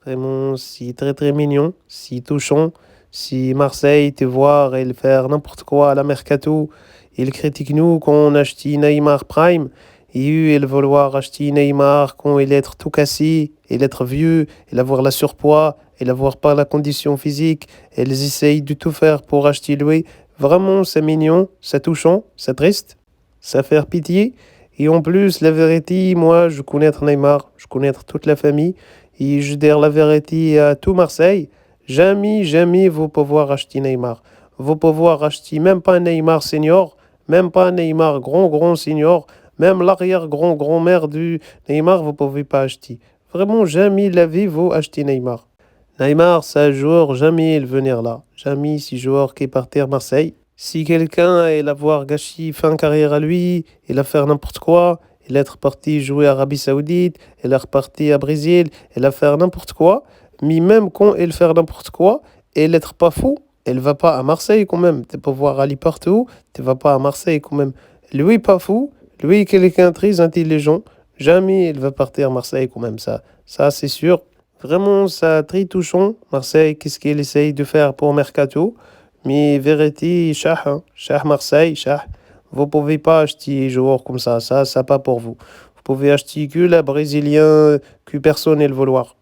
Vraiment, si très très mignon, si touchant. Si Marseille te voit et faire n'importe quoi à la Mercato, il critique nous quand on achète Neymar Prime. Et eux, ils vouloir acheter Neymar quand il est tout cassé, il est vieux, il avoir la surpoids, il avoir pas la condition physique. Ils essayent de tout faire pour acheter lui. Vraiment, c'est mignon, c'est touchant, c'est triste, ça fait pitié. Et en plus, la vérité, moi, je connais Neymar, je connais toute la famille. Et je dis la vérité à tout Marseille, jamais, jamais vous pouvoir acheter Neymar. Vous pouvoir acheter même pas Neymar senior, même pas Neymar grand, grand senior, même l'arrière grand, grand-mère du Neymar, vous pouvez pas acheter. Vraiment, jamais la vie vous acheter Neymar. Neymar, c'est un joueur, jamais il venir là. Jamais ce joueur qui est parti à Marseille. Si quelqu'un il avoir gâché fin carrière à lui, il a fait n'importe quoi, il est reparti jouer à Arabie Saoudite, il est reparti à Brésil, il a fait n'importe quoi, mais même quand il fait n'importe quoi, il est pas fou, il va pas à Marseille quand même. Tu peux voir aller partout, tu vas pas à Marseille quand même. Lui pas fou, lui quelqu'un très intelligent, jamais il va partir à Marseille quand même ça c'est sûr. Vraiment, ça très touchant. Marseille, qu'est-ce qu'il essaye de faire pour Mercato? Mais vérité, Chah, hein, Chah Marseille, Chah. Vous pouvez pas acheter joueurs comme ça pas pour vous. Vous pouvez acheter que la Brésilien que personne ne veut vouloir.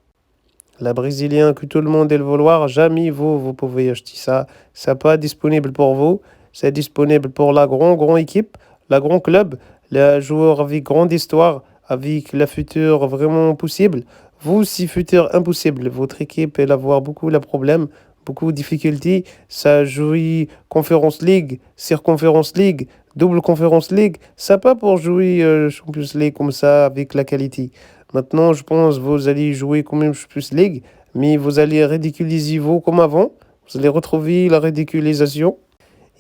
La Brésilien que tout le monde veut vouloir, jamais vous pouvez acheter ça. Ça pas disponible pour vous. C'est disponible pour la grande équipe, la grand club, les joueurs avec grande histoire, avec la future vraiment possible. Vous, si futur impossible, votre équipe, elle avoir beaucoup de problèmes, beaucoup de difficultés. Ça joue Conference League, Circonference League, double Conference League. Ça pas pour jouer Champions League comme ça avec la qualité. Maintenant, je pense que vous allez jouer comme une Champions League, mais vous allez ridiculiser vous comme avant. Vous allez retrouver la ridiculisation.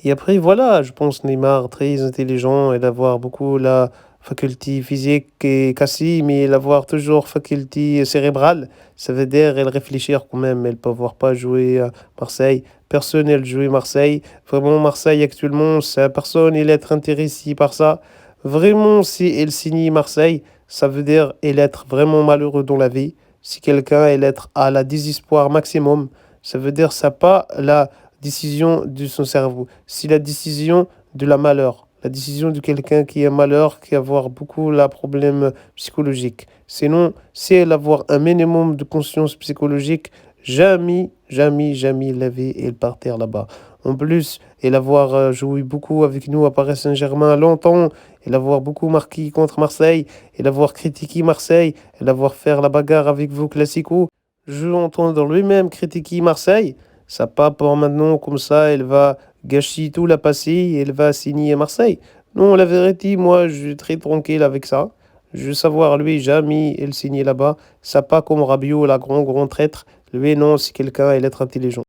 Et après, voilà, je pense Neymar très intelligent et d'avoir beaucoup la faculté physique et cassée, mais l'avoir toujours faculté cérébrale. Ça veut dire elle réfléchir quand même, elle peut voir pas jouer à Marseille. Personne elle jouer Marseille. Vraiment, Marseille actuellement, ça, personne il est intéressé par ça. Vraiment, si elle signe Marseille, ça veut dire elle être vraiment malheureux dans la vie. Si quelqu'un elle être à la désespoir maximum, ça veut dire ça pas la décision de son cerveau. C'est la décision de la malheur. La décision de quelqu'un qui a malheur, qui a avoir beaucoup de problèmes psychologiques. Sinon, si elle avoir un minimum de conscience psychologique, jamais, jamais, jamais la vie et partir là-bas. En plus, elle avoir joué beaucoup avec nous à Paris Saint-Germain longtemps, elle avoir beaucoup marqué contre Marseille, elle avoir critiqué Marseille, elle avoir fait la bagarre avec vous Classico. Je entends dans lui-même critiquer Marseille. Ça pas pour maintenant, comme ça, elle va gâcher tout la passé et elle va signer à Marseille. Non, la vérité, moi, je suis très tranquille avec ça. Je veux savoir, lui, jamais il signe là-bas. Ça pas comme Rabiot, la grand traître. Lui, non, c'est quelqu'un, il est intelligent.